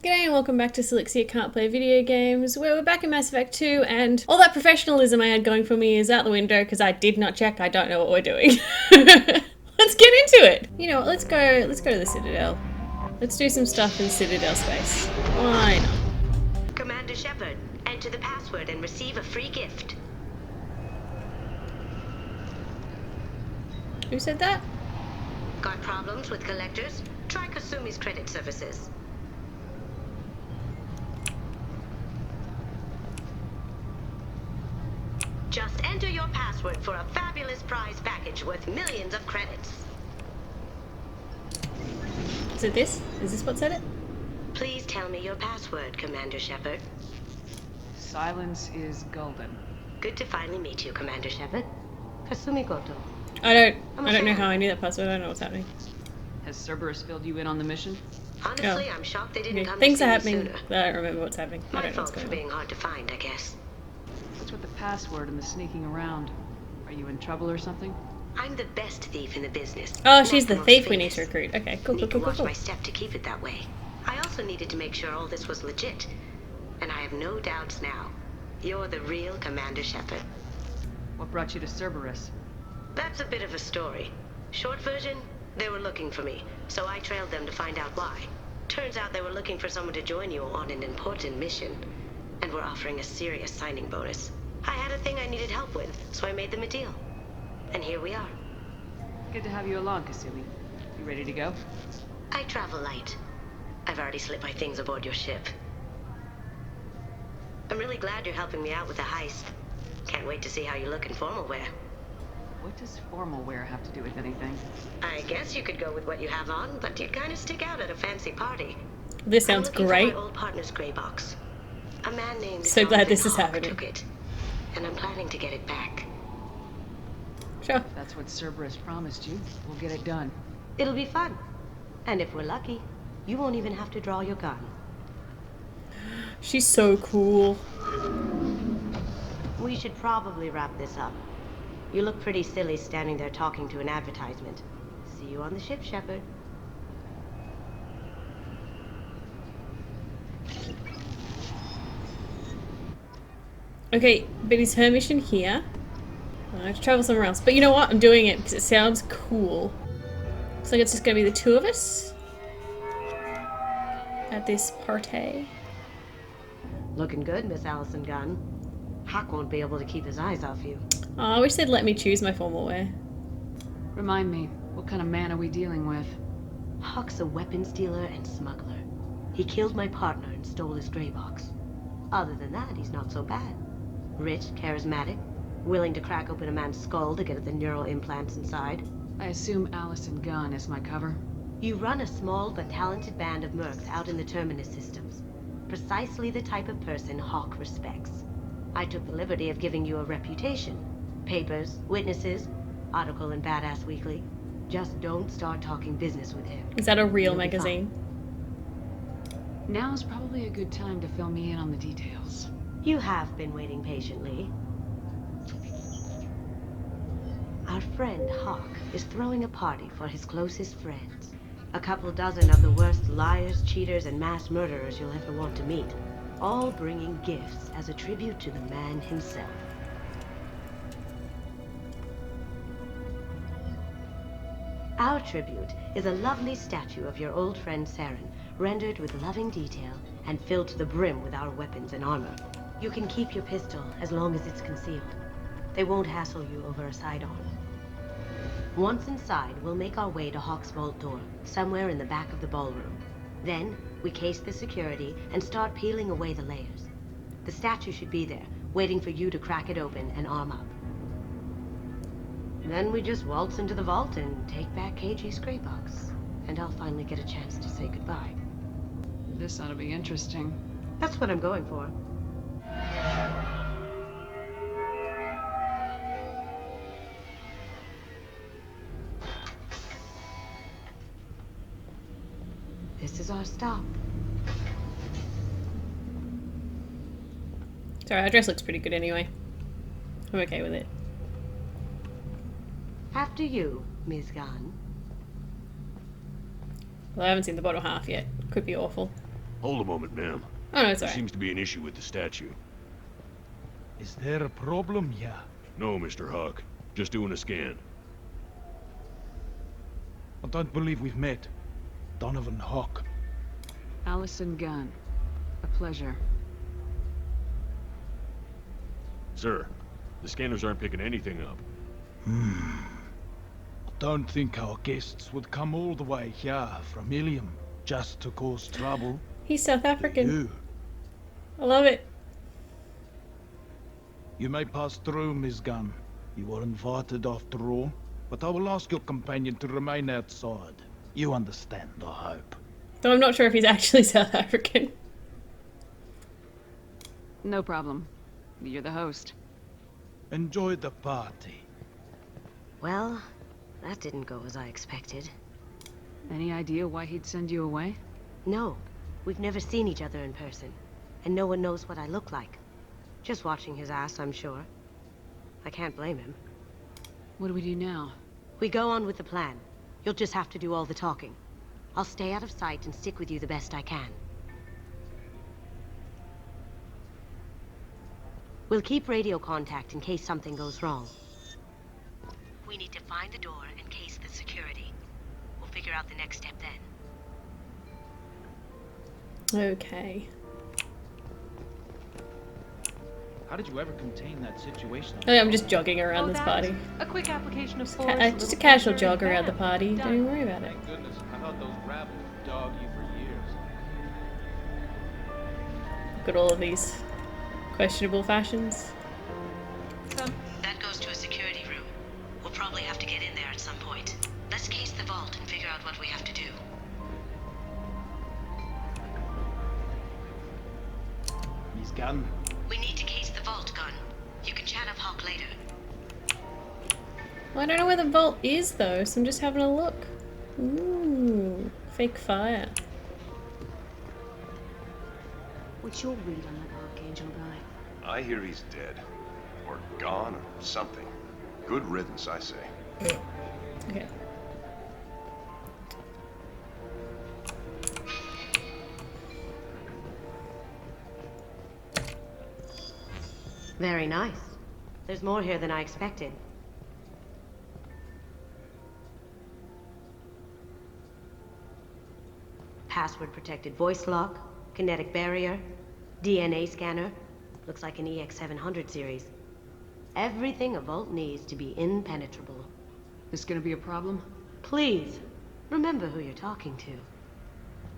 G'day and welcome back to Silixia Can't Play Video Games, where we're back in Mass Effect 2 and all that professionalism I had going for me is out the window because I did not check. I don't know what we're doing. Let's get into it! You know what, let's go to the Citadel. Let's do some stuff in Citadel space. Why not? Commander Shepard, enter the password and receive a free gift. Who said that? Got problems with collectors? Try Kasumi's credit services. Just enter your password for a fabulous prize package worth millions of credits. Is it this? Is this what said it? Please tell me your password, Commander Shepard. Silence is golden. Good to finally meet you, Commander Shepard. Kasumi Goto. I don't know how I knew that password. I don't know what's happening. Has Cerberus filled you in on the mission? Honestly, I'm shocked they didn't Okay. come Things to are see happening, me sooner. but I don't remember what's happening. I My don't know what's fault for going on. being hard to find, I guess. What's with the password and the sneaking around? Are you in trouble or something? I'm the best thief in the business. Oh, she's the Not thief most we need famous. to recruit. Okay, cool, Need to watch cool. my step to keep it that way. I also needed to make sure all this was legit. And I have no doubts now. You're the real Commander Shepard. What brought you to Cerberus? That's a bit of a story. Short version, they were looking for me, so I trailed them to find out why. Turns out they were looking for someone to join you on an important mission, and were offering a serious signing bonus. I had a thing I needed help with, so I made them a deal. And here we are. Good to have you along, Kasumi. You ready to go? I travel light. I've already slipped my things aboard your ship. I'm really glad you're helping me out with the heist. Can't wait to see how you look in formal wear. What does formal wear have to do with anything? I guess you could go with what you have on, but you'd kind of stick out at a fancy party. This sounds I'm looking great. for my old partner's gray box. A man named So glad this is Jonathan Hawk happening. took it, and I'm planning to get it back. Sure. If that's what Cerberus promised you, we'll get it done. It'll be fun. And if we're lucky, you won't even have to draw your gun. She's so cool. We should probably wrap this up. You look pretty silly standing there talking to an advertisement. See you on the ship, Shepard. Okay, but is her mission here? I have to travel somewhere else. But you know what? I'm doing it because it sounds cool. Looks like it's just gonna be the two of us at this party. Looking good, Miss Allison Gunn. Hawk won't be able to keep his eyes off you. Oh, I wish they'd let me choose my formal wear. Remind me, what kind of man are we dealing with? Hawk's a weapons dealer and smuggler. He killed my partner and stole his gray box. Other than that, he's not so bad. Rich, charismatic, willing to crack open a man's skull to get at the neural implants inside. I assume Allison Gunn is my cover. You run a small but talented band of mercs out in the Terminus systems. Precisely the type of person Hawk respects. I took the liberty of giving you a reputation. Papers, witnesses, article in Badass Weekly. Just don't start talking business with him. Is that a real You'll be magazine? Now's probably a good time to fill me in on the details. You have been waiting patiently. Our friend Hawk is throwing a party for his closest friends. A couple dozen of the worst liars, cheaters, and mass murderers you'll ever want to meet. All bringing gifts as a tribute to the man himself. Our tribute is a lovely statue of your old friend Saren, rendered with loving detail and filled to the brim with our weapons and armor. You can keep your pistol as long as it's concealed. They won't hassle you over a sidearm. Once inside, we'll make our way to Hawk's vault door, somewhere in the back of the ballroom. Then, we case the security and start peeling away the layers. The statue should be there, waiting for you to crack it open and arm up. Then we just waltz into the vault and take back KG's gray box. And I'll finally get a chance to say goodbye. This ought to be interesting. That's what I'm going for. This is our stop. Sorry, our dress looks pretty good anyway. I'm okay with it. After you, Ms. Gunn. Well, I haven't seen the bottom half yet. Could be awful. Hold a moment, ma'am. Oh no, it's There alright. seems to be an issue with the statue. Is there a problem here? No, Mr. Huck. Just doing a scan. I don't believe we've met. Donovan Hawk. Allison Gunn. A pleasure. Sir, the scanners aren't picking anything up. I don't think our guests would come all the way here from Ilium just to cause trouble. He's South Do African. you? I love it. You may pass through, Miss Gunn. You were invited after all. But I will ask your companion to remain outside. You understand, I hope. Though I'm not sure if he's actually South African. No problem. You're the host. Enjoy the party. Well, that didn't go as I expected. Any idea why he'd send you away? No, we've never seen each other in person. And no one knows what I look like. Just watching his ass, I'm sure. I can't blame him. What do we do now? We go on with the plan. You'll just have to do all the talking. I'll stay out of sight and stick with you the best I can. We'll keep radio contact in case something goes wrong. We need to find the door and case the security. We'll figure out the next step then. Okay. How did you ever contain that situation? I'm just jogging around this party. A quick application of Just force. a casual jog around the party. Don't even worry about it. Thank goodness. I thought those rabble would dog you for years. Look at all of these questionable fashions. That goes to a security room. We'll probably have to get in there at some point. Let's case the vault and figure out what we have to do. Miss Gunn. We need to case the vault, Gun. You can chat up Hawk later. Well, I don't know where the vault is though, so I'm just having a look. Ooh, fake fire. What's your read on that Archangel guy? I hear he's dead. Or gone, or something. Good riddance, I say. Okay. Very nice. There's more here than I expected. Password-protected voice lock, kinetic barrier, DNA scanner. Looks like an EX700 series. Everything a vault needs to be impenetrable. This gonna be a problem? Please, remember who you're talking to.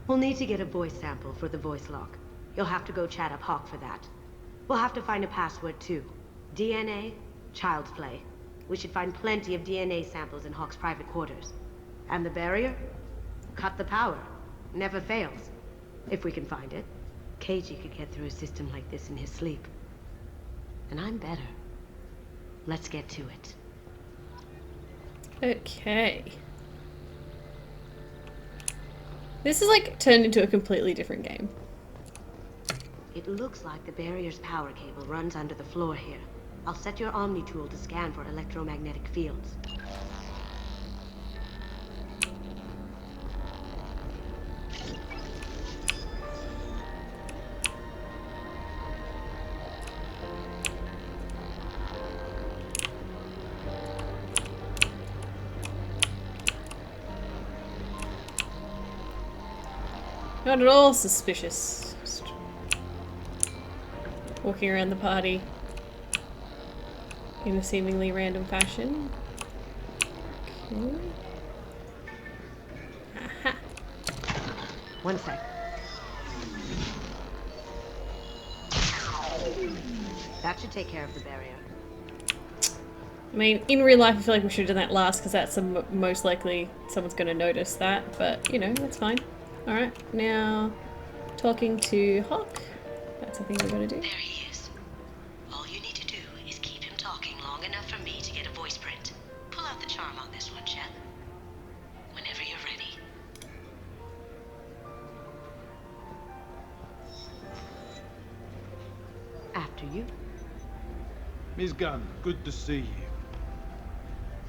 We'll need to get a voice sample for the voice lock. You'll have to go chat up Hawk for that. We'll have to find a password too. DNA, child's play. We should find plenty of DNA samples in Hawk's private quarters. And the barrier? Cut the power. Never fails. If we can find it. KG could get through a system like this in his sleep. And I'm better. Let's get to it. Okay. This is like turned into a completely different game. It looks like the barrier's power cable runs under the floor here. I'll set your Omni tool to scan for electromagnetic fields. Not at all suspicious. Just walking around the party in a seemingly random fashion. Okay. Aha. One sec. That should take care of the barrier. I mean, in real life, I feel like we should have done that last because that's the most likely someone's going to notice that. But, you know, that's fine. Alright, now talking to Hawk. That's the thing we're going to do. There he is. All you need to do is keep him talking long enough for me to get a voice print. Pull out the charm on this one, Shep. Whenever you're ready. After you. Miss Gunn, good to see you.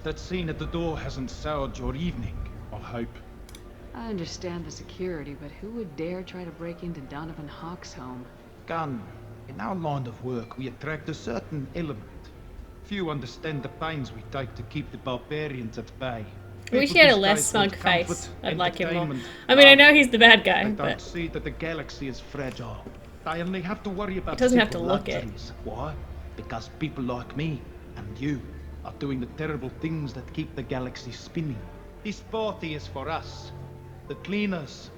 That scene at the door hasn't soured your evening, I hope. I understand the security, but who would dare try to break into Donovan Hawk's home? Gun, in our line of work, we attract a certain element. Few understand the pains we take to keep the barbarians at bay. I wish he People had a these less days smug want comfort, face. I'd like him more. entertainment, I mean, I love. know he's the bad guy, They don't but see that the galaxy is fragile. They only have to worry about doesn't have to simple look it. luxuries. Why? Because people like me and you are doing the terrible things that keep the galaxy spinning. This party is for us, the cleaners,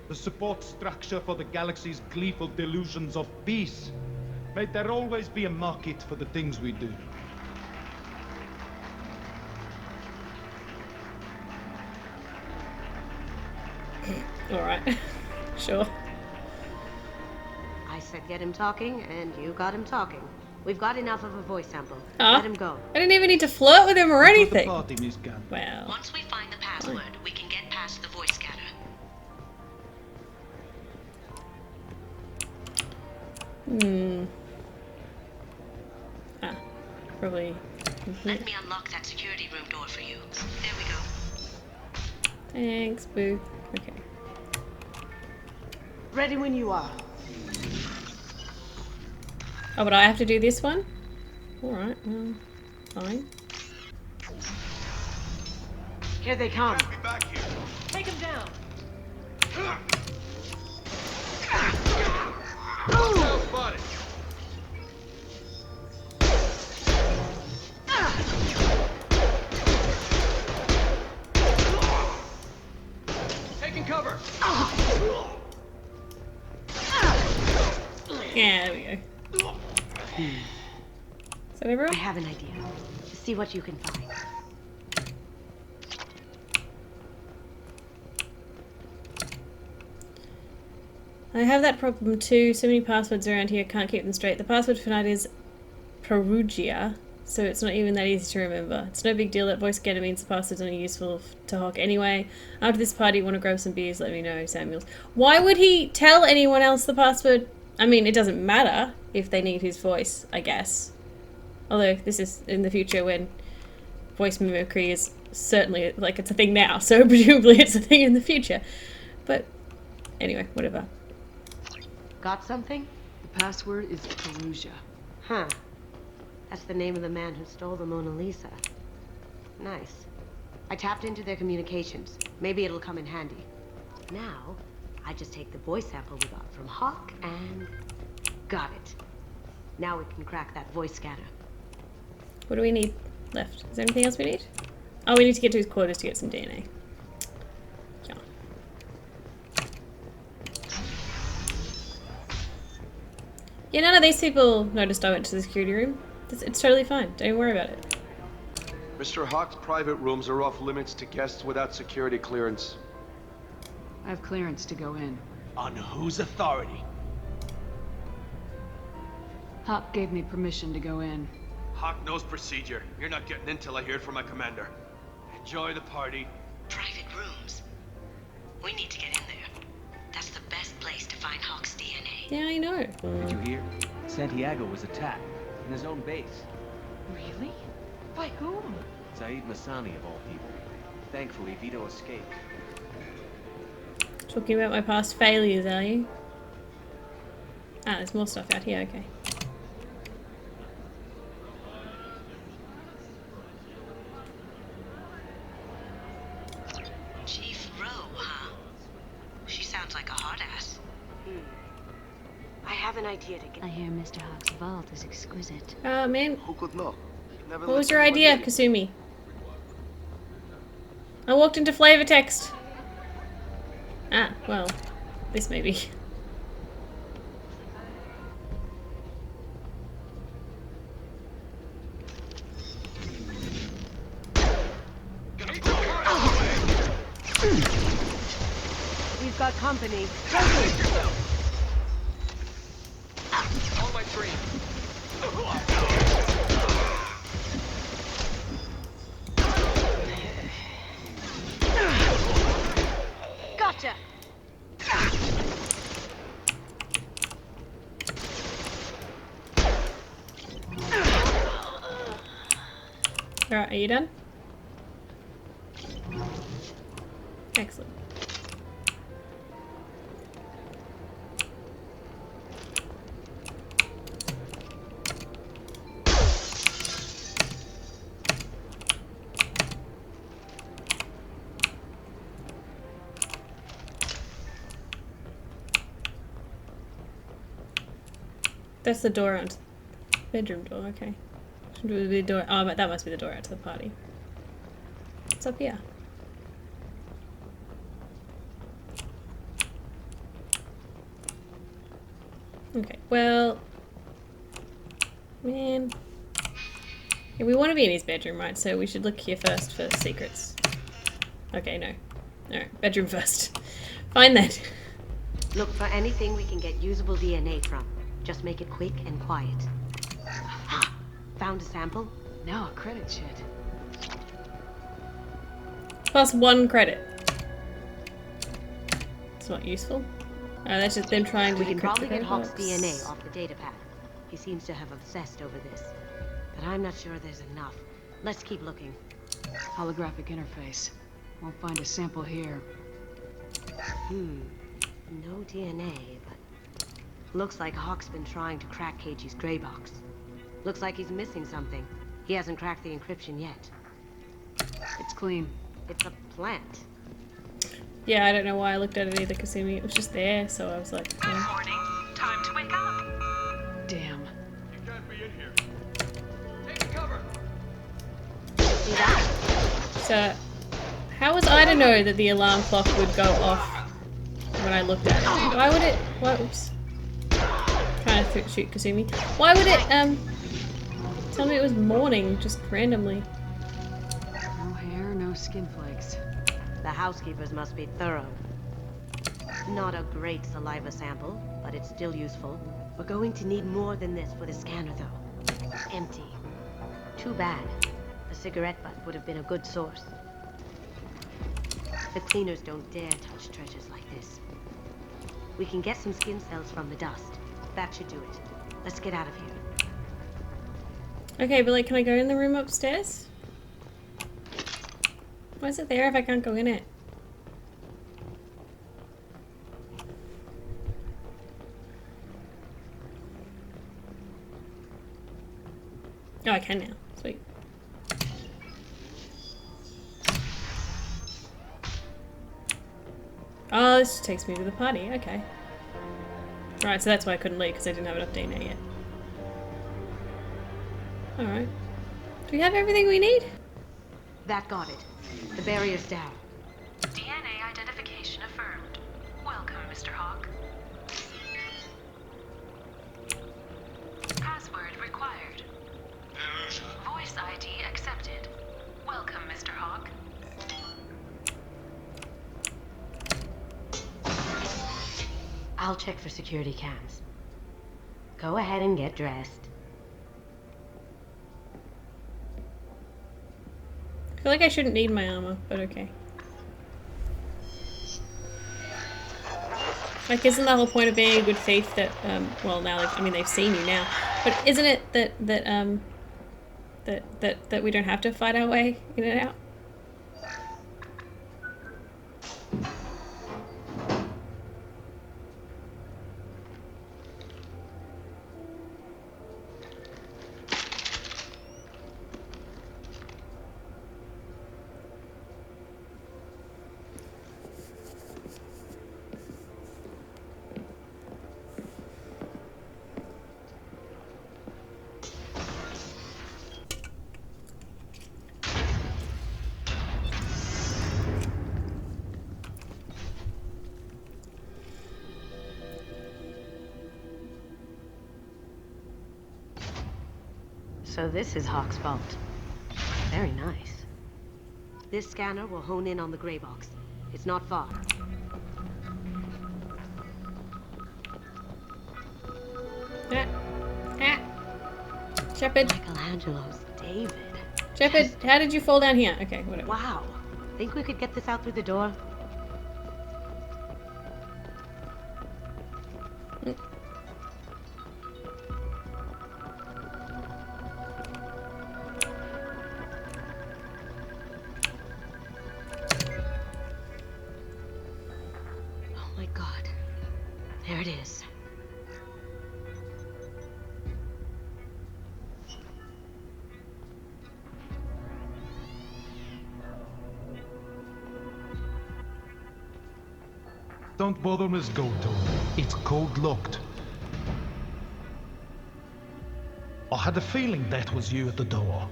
the support structure for the galaxy's gleeful delusions of peace. May there always be a market for the things we do. Alright. Sure. I said get him talking, and you got him talking. We've got enough of a voice sample. Huh? Let him go. I didn't even need to flirt with him or Enjoy anything. the party, Miss Gunn. Wow. Once we find the password, we can get past the voice scanner. Ah. Probably. Let me unlock that security room door for you. There we go. Thanks, boo. Okay. Ready when you are. Oh, but I have to do this one? Alright, fine. Here they come. Be back here. Take him down. Hostile spotted. Taking cover. Yeah, there we go. Is that everyone? I have an idea. See what you can find. I have that problem too. So many passwords around here, can't keep them straight. The password for night is Perugia, so it's not even that easy to remember. It's no big deal. That voice scanner means the password's only useful to Hawk anyway. After this party, want to grab some beers, let me know, Samuels. Why would he tell anyone else the password? I mean, it doesn't matter if they need his voice, I guess. Although, this is in the future when voice mimicry is certainly, like, it's a thing now, so presumably it's a thing in the future. But, anyway, whatever. Got something? The password is Perugia. Huh. That's the name of the man who stole the Mona Lisa. Nice. I tapped into their communications. Maybe it'll come in handy. Now, I just take the voice sample we got from Hawk and... got it. Now we can crack that voice scanner. What do we need left? Is there anything else we need? Oh, we need to get to his quarters to get some DNA. Yeah. Yeah, none of these people noticed I went to the security room. It's totally fine. Don't even worry about it. Mr. Hawk's private rooms are off limits to guests without security clearance. I have clearance to go in. On whose authority? Hawk gave me permission to go in. Hawk knows procedure. You're not getting in till I hear it from my commander. Enjoy the party. Private rooms. We need to get in there. That's the best place to find Hawk's DNA. Yeah, I know. Did you hear? Santiago was attacked in his own base. Really? By whom? Zaid Masani of all people. Thankfully, Vito escaped. Talking about my past failures, are you? Ah, there's more stuff out here, okay. Chief Rowe, huh? She sounds like a hot ass. I have an idea to get... I hear Mr. Hawk's vault is exquisite. Man, Who could know? Never what was let your anyone idea, in. Kasumi? I walked into flavor text. Ah, well, this maybe. We've got company. On my train. Gotcha! Alright, are you done? Excellent. That's the door onto the bedroom door, okay. Should be the door. Oh, but that must be the door out to the party. What's up here? Okay, well... Man... Yeah, we want to be in his bedroom, right? So we should look here first for secrets. Okay, no. Alright, bedroom first. Find that. Look for anything we can get usable DNA from. Just make it quick and quiet. Ha! Found a sample? Now a credit sheet. Plus 1 credit. It's not useful. That's just them trying to We can decrypt probably the get Hawk's box. DNA off the data pad. He seems to have obsessed over this. But I'm not sure there's enough. Let's keep looking. Holographic interface. Won't find a sample here. No DNA, but... Looks like Hawk's been trying to crack Keiji's gray box. Looks like he's missing something. He hasn't cracked the encryption yet. It's clean. It's a plant. Yeah, I don't know why I looked at it either, Kasumi. It was just there, so I was like, Good morning. Time to wake up. Damn. You can't be in here. Taking cover. See that? So, how was I to know that the alarm clock would go off when I looked at it? Why would it... What? Oops. Trying to shoot Kasumi. Why would it, tell me it was morning, just randomly? No hair, no skin flakes. The housekeepers must be thorough. Not a great saliva sample, but it's still useful. We're going to need more than this for the scanner, though. Empty. Too bad. A cigarette butt would have been a good source. The cleaners don't dare touch treasures like this. We can get some skin cells from the dust. That should do it. Let's get out of here. Okay, but like, can I go in the room upstairs? Why is it there if I can't go in it? Oh, I can now. Sweet. Oh, this just takes me to the party. Okay. Right, so that's why I couldn't leave, because I didn't have enough DNA yet. Alright. Do we have everything we need? That got it. The barrier's down. DNA identification affirmed. Welcome, Mr. Hawk. Password required. Voice ID accepted. Welcome, Mr. Hawk. I'll check for security cams. Go ahead and get dressed. I feel like I shouldn't need my armor, but okay. Like, isn't the whole point of being a good thief that, well, now, I mean, they've seen you now, but isn't it that we don't have to fight our way in and out? So this is Hawk's vault. Very nice. This scanner will hone in on the gray box. It's not far. Shepard. Michelangelo's David. Shepard, how did you fall down here? Okay, whatever. Wow. Think we could get this out through the door? Oh my God. There it is. Don't bother, Miss Goto. It's code locked. I had a feeling that was you at the door.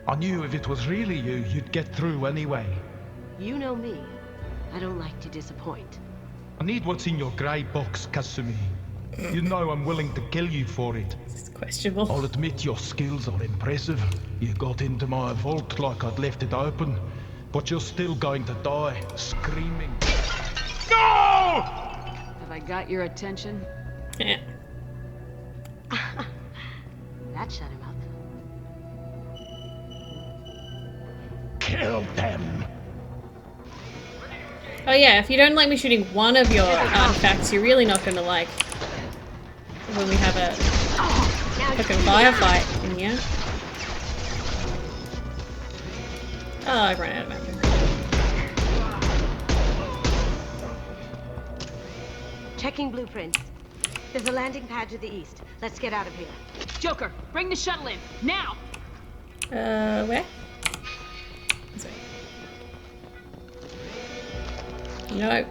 I knew if it was really you, you'd get through anyway. You know me. I don't like to disappoint. I need what's in your grey box, Kasumi. You know I'm willing to kill you for it. It's questionable. I'll admit your skills are impressive. You got into my vault like I'd left it open, but you're still going to die, screaming. No! Have I got your attention? Yeah. That shut him up. Kill them! Oh yeah, if you don't like me shooting one of your artifacts, you're really not gonna like when we have a fucking firefight in here. Oh, I ran out of ammo. Checking blueprints. There's a landing pad to the east. Let's get out of here. Joker, bring the shuttle in, now! Where? This way. No.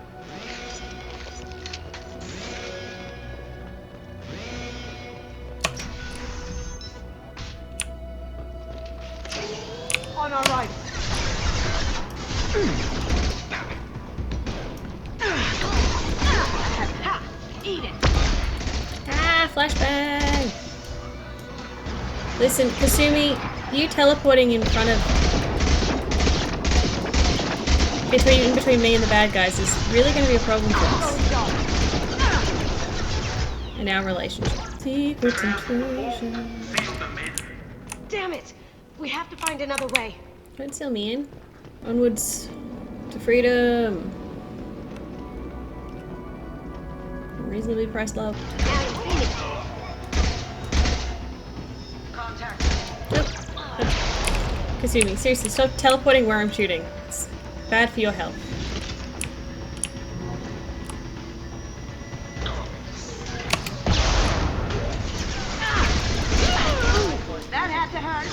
On our right. Eat it. Ah, flashbang! Listen, Kasumi, you teleporting in front of between me and the bad guys is really going to be a problem for us in our relationship. Secrets and treasure. Damn it! We have to find another way. Don't seal me in. Onwards to freedom. Reasonably priced love. Kasumi, seriously, stop teleporting where I'm shooting. It's bad for your health. That had to hurt.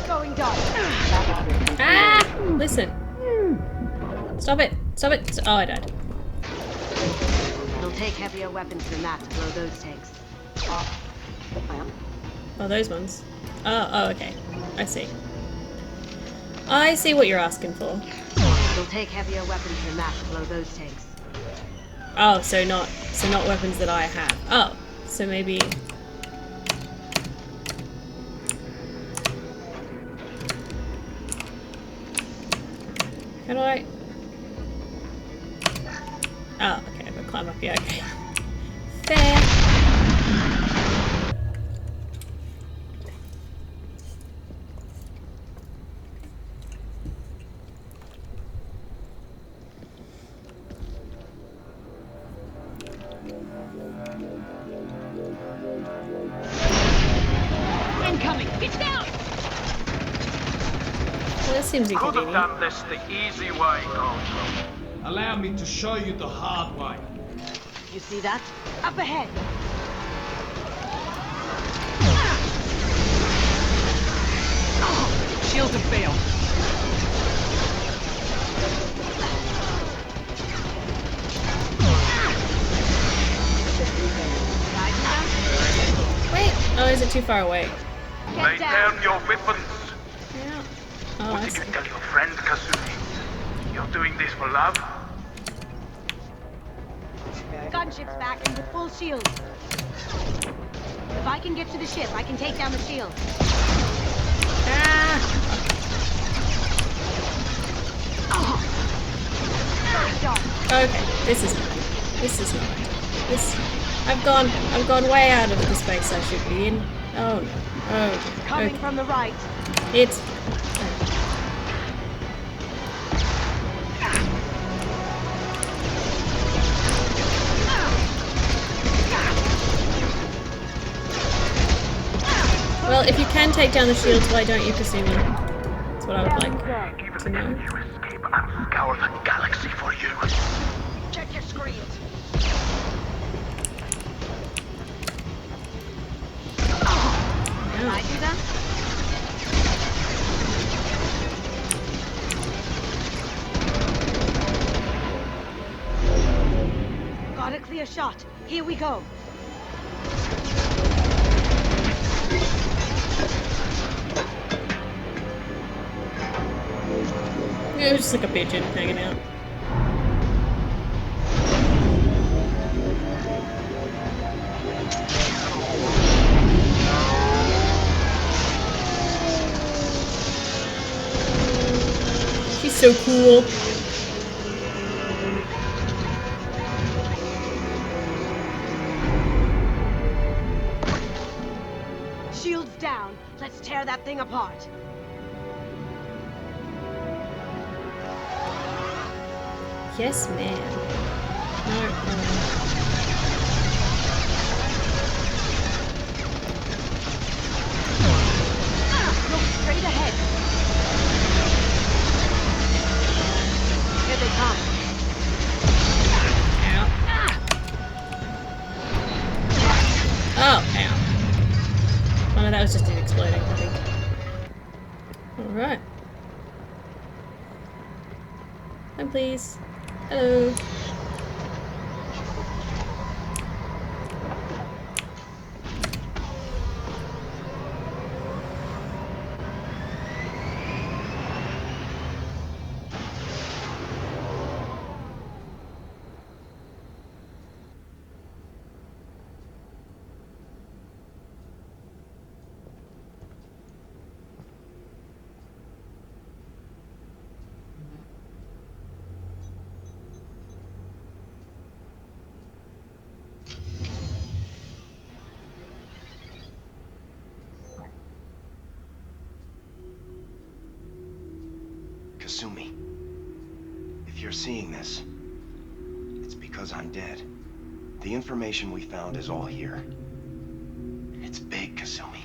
Going dark. Ah! Listen. Stop it. Stop it. Oh, I died. It'll take heavier weapons than that to blow those tanks. Oh, those ones. Oh, okay. I see. I see what you're asking for. It'll take heavier weapons than that to blow those tanks. Oh, so not weapons that I have. Oh, so maybe. How do I? Oh, okay, I'm gonna climb up here. Okay. Fair. Incoming! It's down! Well, this seems Could have inconvenient. done this the easy way, Control. Allow me to show you the hard way. You see that? Up ahead! Shields have failed. Wait. Oh, is it too far away? Lay down your weapons. Yeah. Oh, I What did see. you tell your friend, Kasumi? You're doing this for love? Gunship's back and with full shields. If I can get to the ship, I can take down the shield. Ah! Okay, this is not. This. I've gone way out of the space I should be in. Oh no. Oh. Coming Okay. from the right. It's. Well, if you can take down the shields, why don't you, Kasumi? That's what I would like to know. You escape, I'll scour the galaxy for you. Check your screens. Can I do that? a shot. Here we go. Yeah, it was just like a pigeon hanging out. She's so cool. Shields down. Let's tear that thing apart. Yes, ma'am. No. Look straight ahead. Here they come. Ow. Oh, ow. Oh no, that was just it exploding, I think. Alright. Come please. Hello. Kasumi, if you're seeing this, it's because I'm dead. The information we found is all here. It's big, Kasumi.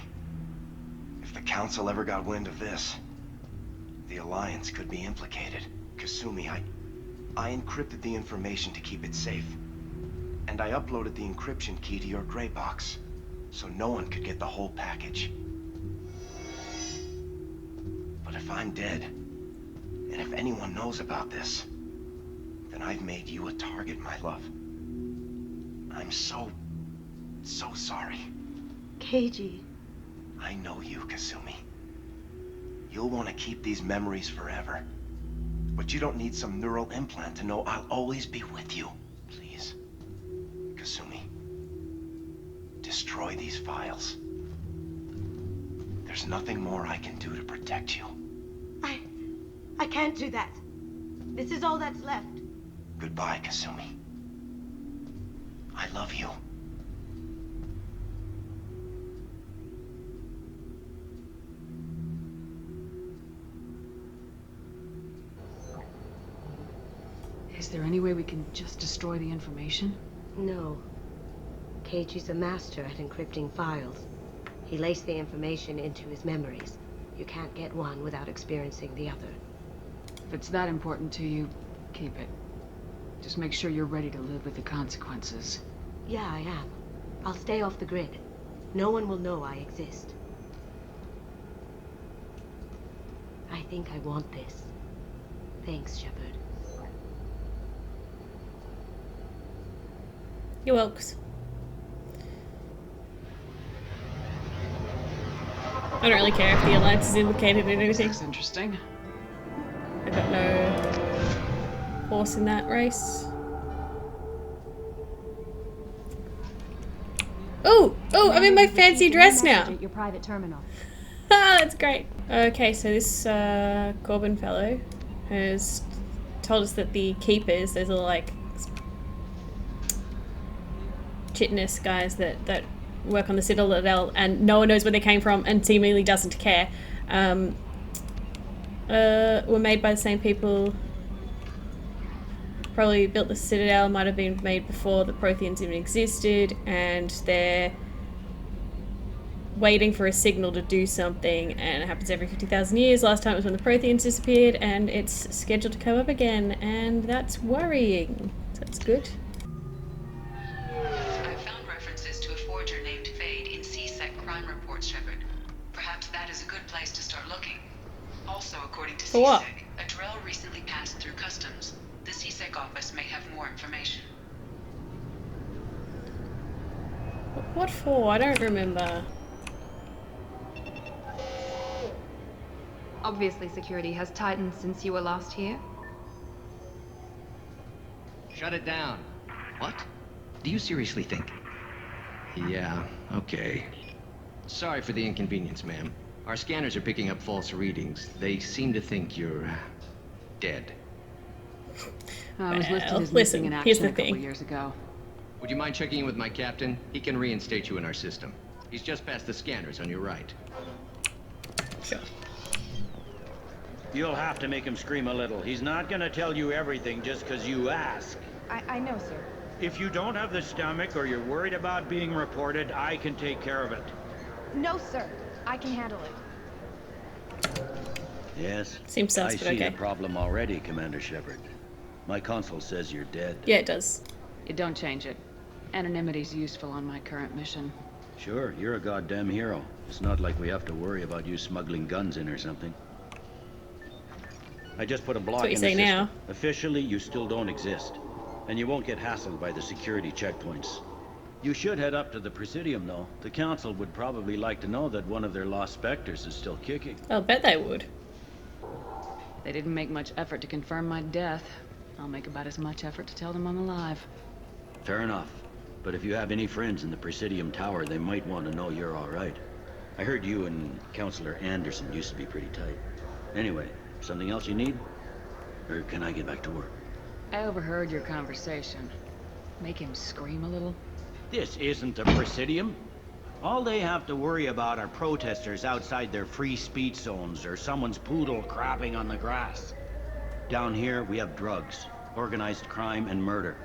If the Council ever got wind of this, the Alliance could be implicated. Kasumi, I encrypted the information to keep it safe. And I uploaded the encryption key to your gray box, so no one could get the whole package. But if I'm dead, and if anyone knows about this, then I've made you a target, my love. I'm so sorry. Keiji. I know you, Kasumi. You'll want to keep these memories forever. But you don't need some neural implant to know I'll always be with you. Please, Kasumi, destroy these files. There's nothing more I can do to protect you. I can't do that. This is all that's left. Goodbye, Kasumi. I love you. Is there any way we can just destroy the information? No. Keiichi's a master at encrypting files. He laced the information into his memories. You can't get one without experiencing the other. If it's that important to you, keep it. Just make sure you're ready to live with the consequences. Yeah, I am. I'll stay off the grid. No one will know I exist. I think I want this. Thanks, Shepard. You're welcome. I don't really care if the Alliance is implicated in anything. Looks interesting. I got no horse in that race. Oh, I'm in my fancy dress now. Your private terminal. Ah, that's great. Okay, so this Corbin fellow has told us that the keepers, those are like chitinous guys that work on the Citadel, and no one knows where they came from and seemingly doesn't care. Were made by the same people. Probably built the Citadel, might have been made before the Protheans even existed, and they're waiting for a signal to do something, and it happens every 50,000 years. Last time it was when the Protheans disappeared, and it's scheduled to come up again, and that's worrying. So that's good. I found references to a forger named Fade in CSEC crime reports, Shepard. Perhaps that is a good place to start looking. Also, according to For what? CSEC, a drill recently passed through customs. The CSEC office may have more information. What for? I don't remember. Obviously, security has tightened since you were last here. Shut it down. What? Do you seriously think? Yeah, okay. Sorry for the inconvenience, ma'am. Our scanners are picking up false readings. They seem to think you're dead. I was listed Well, as listen, missing in here's action the a couple thing. years ago. Would you mind checking in with my captain? He can reinstate you in our system. He's just past the scanners on your right. Sure. You'll have to make him scream a little. He's not gonna tell you everything just because you ask. I know, sir. If you don't have the stomach or you're worried about being reported, I can take care of it. No, sir. I can handle it. Yes? Seems sus, I but see okay. the problem already, Commander Shepard. My console says you're dead. Yeah, it does. You don't change it. Anonymity's useful on my current mission. Sure, you're a goddamn hero. It's not like we have to worry about you smuggling guns in or something. I just put a block what you in the say system. now. Officially, you still don't exist. And you won't get hassled by the security checkpoints. You should head up to the Presidium, though. The Council would probably like to know that one of their lost specters is still kicking. I'll bet they would. They didn't make much effort to confirm my death. I'll make about as much effort to tell them I'm alive. Fair enough. But if you have any friends in the Presidium Tower, they might want to know you're all right. I heard you and Counselor Anderson used to be pretty tight. Anyway, something else you need? Or can I get back to work? I overheard your conversation. Make him scream a little? This isn't the Presidium. All they have to worry about are protesters outside their free speech zones or someone's poodle crapping on the grass. Down here, we have drugs, organized crime, and murder.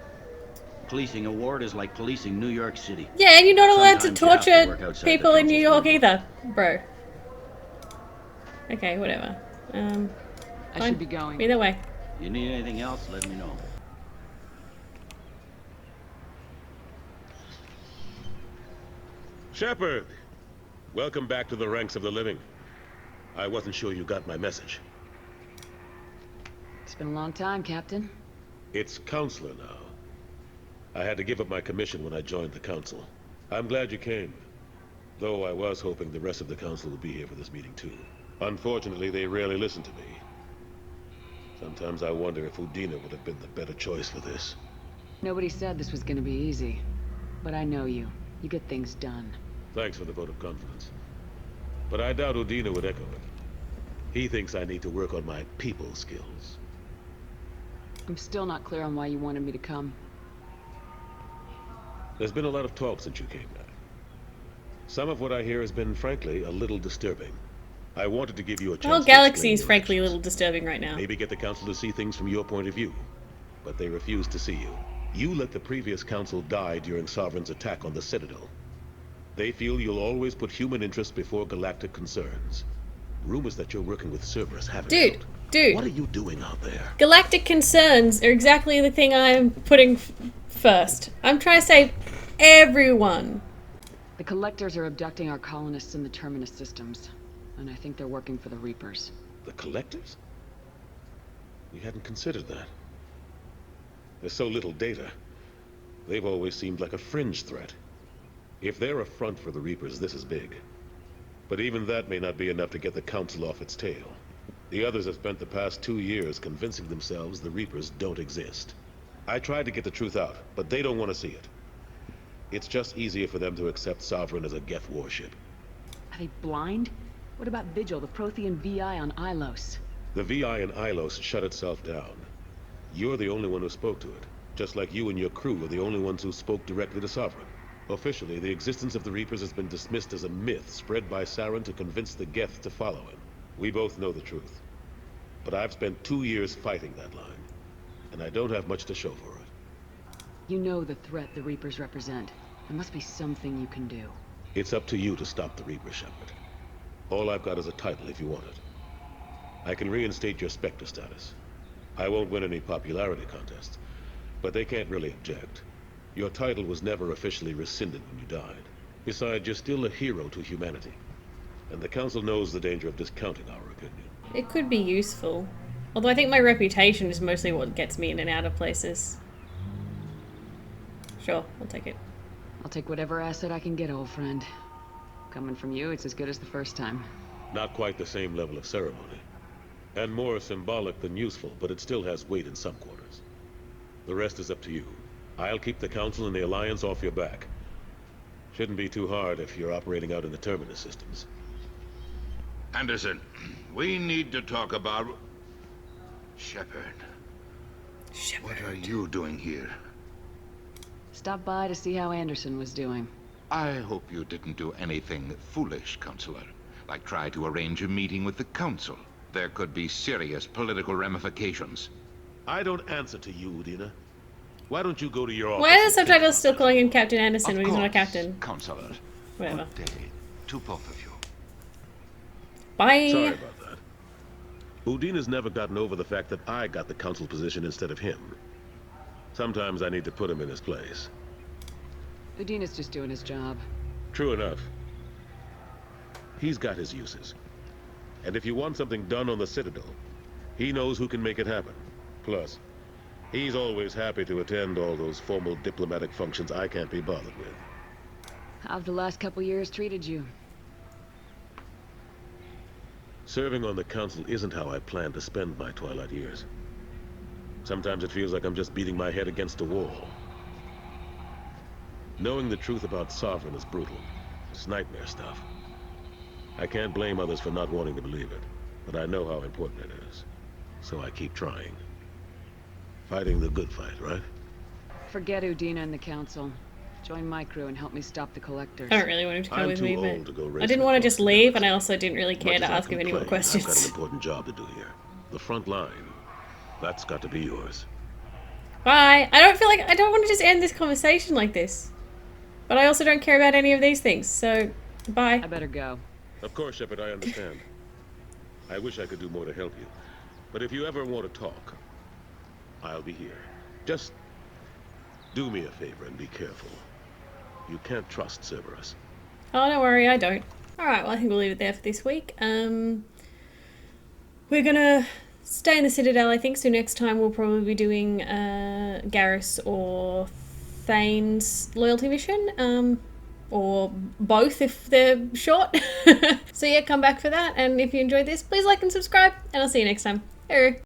Policing a ward is like policing New York City. Yeah, and you're not allowed to Sometimes you have to torture work outside people the in New council's York either, bro. Okay, whatever. I should be going. Either way. You need anything else, let me know. Shepard! Welcome back to the ranks of the living. I wasn't sure you got my message. It's been a long time, Captain. It's Counselor now. I had to give up my commission when I joined the Council. I'm glad you came. Though I was hoping the rest of the Council would be here for this meeting too. Unfortunately, they rarely listen to me. Sometimes I wonder if Udina would have been the better choice for this. Nobody said this was gonna be easy. But I know you. You get things done. Thanks for the vote of confidence. But I doubt Udina would echo it. He thinks I need to work on my people skills. I'm still not clear on why you wanted me to come. There's been a lot of talk since you came back. Some of what I hear has been, frankly, a little disturbing. I wanted to give you a chance The whole to galaxy explain is your frankly a actions. little disturbing right now. Maybe get the Council to see things from your point of view. But they refuse to see you. You let the previous Council die during Sovereign's attack on the Citadel. They feel you'll always put human interests before galactic concerns. Rumors that you're working with Cerberus haven't Dude, helped. What are you doing out there? Galactic concerns are exactly the thing I'm putting first. I'm trying to save everyone. The Collectors are abducting our colonists in the Terminus systems. And I think they're working for the Reapers. The Collectors? We hadn't considered that. There's so little data. They've always seemed like a fringe threat. If they're a front for the Reapers, this is big. But even that may not be enough to get the Council off its tail. The others have spent the past 2 years convincing themselves the Reapers don't exist. I tried to get the truth out, but they don't want to see it. It's just easier for them to accept Sovereign as a Geth warship. Are they blind? What about Vigil, the Prothean VI on Ilos? The VI in Ilos shut itself down. You're the only one who spoke to it, just like you and your crew are the only ones who spoke directly to Sovereign. Officially, the existence of the Reapers has been dismissed as a myth spread by Saren to convince the Geth to follow him. We both know the truth. But I've spent 2 years fighting that line, and I don't have much to show for it. You know the threat the Reapers represent. There must be something you can do. It's up to you to stop the Reaper, Shepard. All I've got is a title if you want it. I can reinstate your Spectre status. I won't win any popularity contests, but they can't really object. Your title was never officially rescinded when you died. Besides, you're still a hero to humanity. And the Council knows the danger of discounting our opinion. It could be useful. Although I think my reputation is mostly what gets me in and out of places. Sure, I'll take it. I'll take whatever asset I can get, old friend. Coming from you, it's as good as the first time. Not quite the same level of ceremony. And more symbolic than useful, but it still has weight in some quarters. The rest is up to you. I'll keep the Council and the Alliance off your back. Shouldn't be too hard if you're operating out in the Terminus systems. Anderson, we need to talk about... Shepard. What are you doing here? Stop by to see how Anderson was doing. I hope you didn't do anything foolish, Counselor. Like try to arrange a meeting with the Council. There could be serious political ramifications. I don't answer to you, Udina. Why don't you go to your office? Why are the subtitles still calling him Captain Anderson when he's not a captain? Counselor. Whatever. Good day to both of you. Bye. Sorry about that. Udina's never gotten over the fact that I got the Council position instead of him. Sometimes I need to put him in his place. Udina's just doing his job. True enough. He's got his uses. And if you want something done on the Citadel, he knows who can make it happen. Plus, he's always happy to attend all those formal diplomatic functions I can't be bothered with. How've the last couple years treated you? Serving on the Council isn't how I plan to spend my twilight years. Sometimes it feels like I'm just beating my head against a wall. Knowing the truth about Sovereign is brutal. It's nightmare stuff. I can't blame others for not wanting to believe it, but I know how important it is. So I keep trying. Fighting the good fight, right? Forget Udina and the Council. Join my crew and help me stop the Collectors. I don't really want him to come I'm with too me, old but to go I didn't want to just leave, and I also didn't really care Much to as I ask him any more complain, I've got an questions. important job to do here. The front line. That's got to be yours. Bye. I don't want to just end this conversation like this. But I also don't care about any of these things, so bye. I better go. Of course, Shepard, I understand. I wish I could do more to help you. But if you ever want to talk, I'll be here. Just do me a favor and be careful. You can't trust Cerberus. Oh, don't worry, I don't. Alright, well I think we'll leave it there for this week. We're gonna stay in the Citadel, I think, so next time we'll probably be doing Garrus or Thane's loyalty mission. Or both if they're short. So yeah, come back for that, and if you enjoyed this, please like and subscribe, and I'll see you next time. Hey.